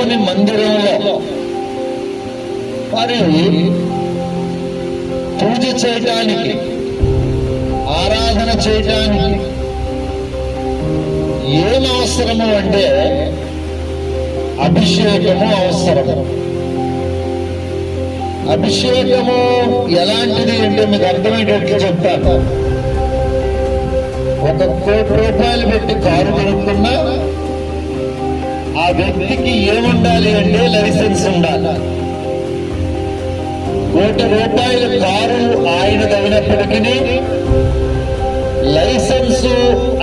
దేవుని మందిరంలో మరి పూజ చేయటానికి, ఆరాధన చేయటానికి ఏం అవసరము అంటే అభిషేకము అవసరము. అభిషేకము ఎలాంటిది అంటే మీకు అర్థమయ్యేటట్లు చెప్తాను. 1 కోటి రూపాయలు పెట్టి కారు కొనుక్కున్నా ఆ వ్యక్తికి ఏముండాలి అంటే లైసెన్స్ ఉండాలి. 1 కోటి రూపాయల కారు ఆయనదైనప్పటికీ లైసెన్సు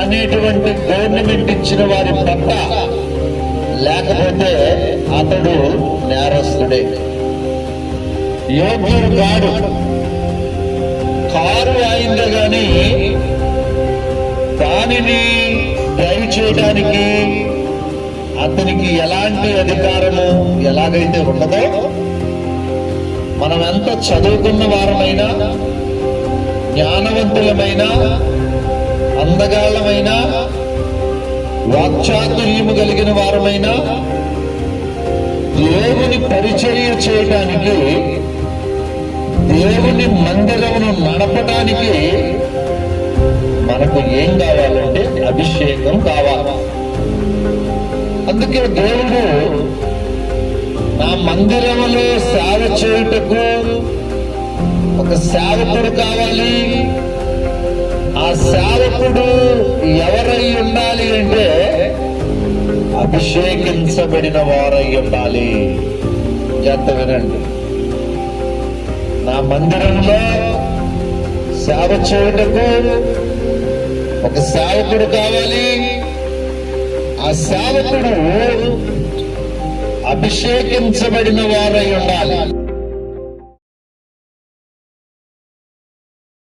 అనేటువంటి గవర్నమెంట్ ఇచ్చిన వారి పట్ట లేకపోతే అతడు నేరస్తుడే, యోగ్యుడు కాడు. కారు అయిందే గాని దానిని డ్రైవ్ చేయడానికి అతనికి ఎలాంటి అధికారము ఎలాగైతే ఉండదో, మనం ఎంత చదువుకున్న వారమైనా, జ్ఞానవంతులమైనా, అందగాళ్ళమైనా, వాక్చాతుర్యము కలిగిన వారమైనా దేవుని పరిచర్య చేయడానికి, దేవుని మందిరమును నడపడానికి మనకు ఏం కావాలంటే అభిషేకం కావాలి. అందుకే దేవుడు నా మందిరములో సేవ చేయుటకు ఒక సేవకుడు కావాలి. ఆ సేవకుడు ఎవరై ఉండాలి అంటే అభిషేకించబడిన వారై ఉండాలి. ఎంత వినండి, నా మందిరంలో సేవ చేయుటకు ఒక సేవకుడు కావాలి. ఆ సేవకుడు అభిషేకించబడిన వారై ఉండాలి.